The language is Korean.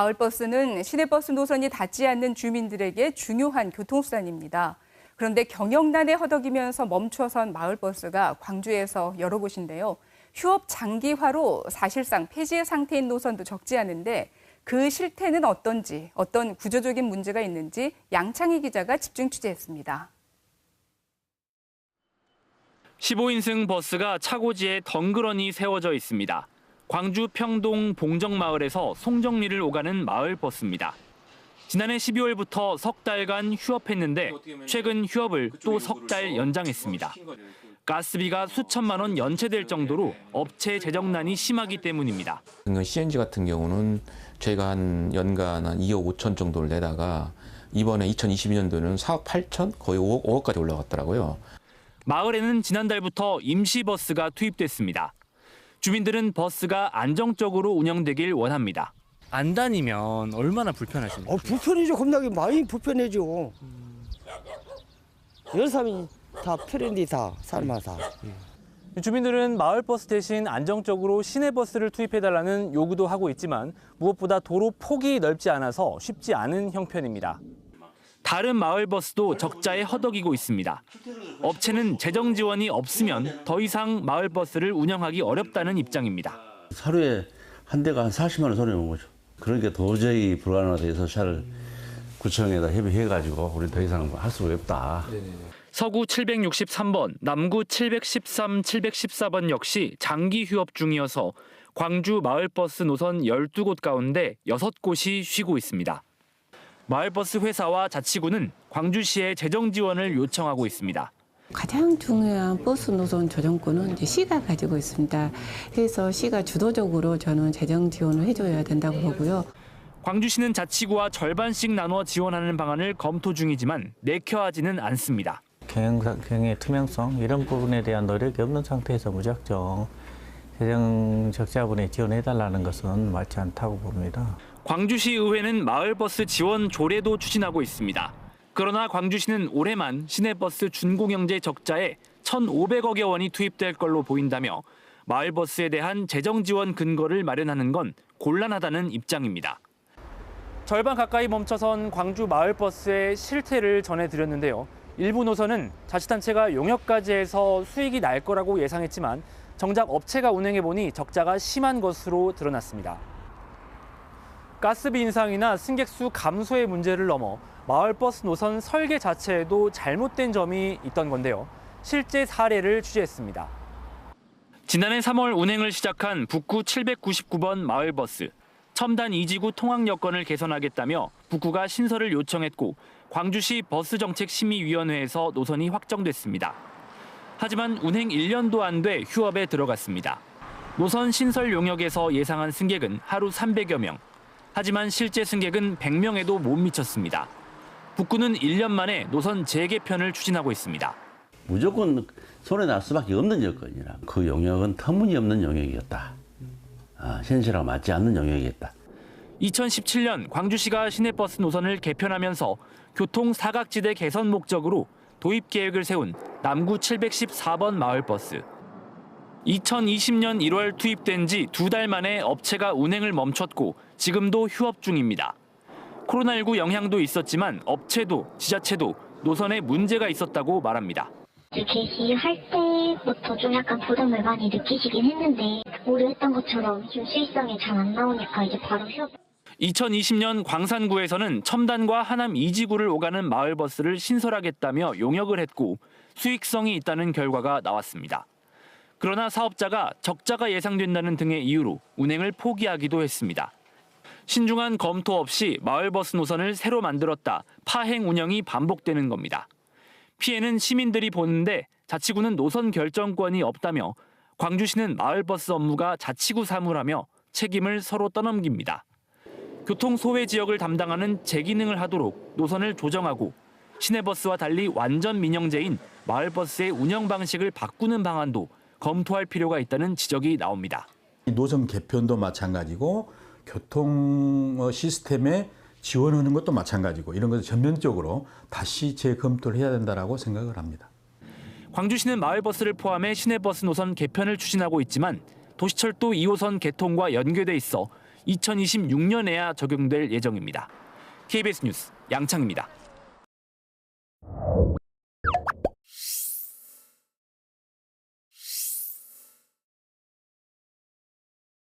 마을버스는 시내버스 노선이 닿지 않는 주민들에게 중요한 교통수단입니다. 그런데 경영난에 허덕이면서 멈춰선 마을버스가 광주에서 여러 곳인데요. 휴업 장기화로 사실상 폐지의 상태인 노선도 적지 않은데 그 실태는 어떤지, 어떤 구조적인 문제가 있는지 양창희 기자가 집중 취재했습니다. 15인승 버스가 차고지에 덩그러니 세워져 있습니다. 광주 평동 봉정마을에서 송정리를 오가는 마을버스입니다. 지난해 12월부터 석 달간 휴업했는데 최근 휴업을 또 석 달 연장했습니다. 가스비가 수천만 원 연체될 정도로 업체 재정난이 심하기 때문입니다. CNG 같은 경우는 저희가 한 연간 한 2억 5천 정도를 내다가 이번에 2022년도에는 4억 8천 거의 5억까지 올라갔더라고요. 마을에는 지난달부터 임시버스가 투입됐습니다. 주민들은 버스가 안정적으로 운영되길 원합니다. 안 다니면 얼마나 불편하십니까? 불편해죠. 겁나게 많이 불편해죠. 여러 사람이 다 편한데 다 사람마다. 주민들은 마을버스 대신 안정적으로 시내버스를 투입해달라는 요구도 하고 있지만 무엇보다 도로 폭이 넓지 않아서 쉽지 않은 형편입니다. 다른 마을버스도 적자에 허덕이고 있습니다. 업체는 재정 지원이 없으면 더 이상 마을버스를 운영하기 어렵다는 입장입니다. 하루에 한 대가 한 40만 원 손해보는 거죠. 그러니까 도저히 불가능해서 차를 구청에다 협의해가지고 우리 더 이상 할 수가 없다. 서구 763번, 남구 713, 714번 역시 장기 휴업 중이어서 광주 마을버스 노선 12곳 가운데 6곳이 쉬고 있습니다. 마을버스 회사와 자치구는 광주시에 재정 지원을 요청하고 있습니다. 가장 중요한 버스 노선 조정권은 이제 시가 가지고 있습니다. 그래서 시가 주도적으로 저는 재정 지원을 해줘야 된다고 보고요. 광주시는 자치구와 절반씩 나눠 지원하는 방안을 검토 중이지만 내켜하지는 않습니다. 경영의 투명성 이런 부분에 대한 노력이 없는 상태에서 무작정 재정 적자분에 지원해달라는 것은 맞지 않다고 봅니다. 광주시 의회는 마을버스 지원 조례도 추진하고 있습니다. 그러나 광주시는 올해만 시내버스 준공영제 적자에 1,500억여 원이 투입될 걸로 보인다며 마을버스에 대한 재정 지원 근거를 마련하는 건 곤란하다는 입장입니다. 절반 가까이 멈춰선 광주 마을버스의 실태를 전해드렸는데요. 일부 노선은 자치단체가 용역까지 해서 수익이 날 거라고 예상했지만 정작 업체가 운행해보니 적자가 심한 것으로 드러났습니다. 가스비 인상이나 승객수 감소의 문제를 넘어 마을버스 노선 설계 자체에도 잘못된 점이 있던 건데요. 실제 사례를 취재했습니다. 지난해 3월 운행을 시작한 북구 799번 마을버스. 첨단 2지구 통학 여건을 개선하겠다며 북구가 신설을 요청했고 광주시 버스정책심의위원회에서 노선이 확정됐습니다. 하지만 운행 1년도 안 돼 휴업에 들어갔습니다. 노선 신설 용역에서 예상한 승객은 하루 300여 명. 하지만 실제 승객은 100명에도 못 미쳤습니다. 북구는 1년 만에 노선 재개편을 추진하고 있습니다. 무조건 손해 날 수밖에 없는 여건이라 그 용역은 터무니없는 용역이었다. 현실하고 맞지 않는 용역이었다. 2017년 광주시가 시내버스 노선을 개편하면서 교통 사각지대 개선 목적으로 도입 계획을 세운 남구 714번 마을버스. 2020년 1월 투입된 지 2달 만에 업체가 운행을 멈췄고 지금도 휴업 중입니다. 코로나19 영향도 있었지만 업체도 지자체도 노선에 문제가 있었다고 말합니다. 개시할 때부터 좀 약간 부담을 많이 느끼시긴 했는데 올해 했던 것처럼 좀 수익성이 잘 안 나오니까 이제 바로 휴업. 2020년 광산구에서는 첨단과 하남 2지구를 오가는 마을버스를 신설하겠다며 용역을 했고 수익성이 있다는 결과가 나왔습니다. 그러나 사업자가 적자가 예상된다는 등의 이유로 운행을 포기하기도 했습니다. 신중한 검토 없이 마을버스 노선을 새로 만들었다 파행 운영이 반복되는 겁니다. 피해는 시민들이 보는데 자치구는 노선 결정권이 없다며 광주시는 마을버스 업무가 자치구 사무라며 책임을 서로 떠넘깁니다. 교통 소외 지역을 담당하는 재기능을 하도록 노선을 조정하고 시내버스와 달리 완전 민영제인 마을버스의 운영 방식을 바꾸는 방안도 검토할 필요가 있다는 지적이 나옵니다. 노선 개편도 마찬가지고 교통 시스템에 지원하는 것도 마찬가지고 이런 것을 전면적으로 다시 재검토를 해야 된다고 생각을 합니다. 광주시는 마을버스를 포함해 시내버스 노선 개편을 추진하고 있지만 도시철도 2호선 개통과 연계돼 있어 2026년에야 적용될 예정입니다. KBS 뉴스 양창입니다.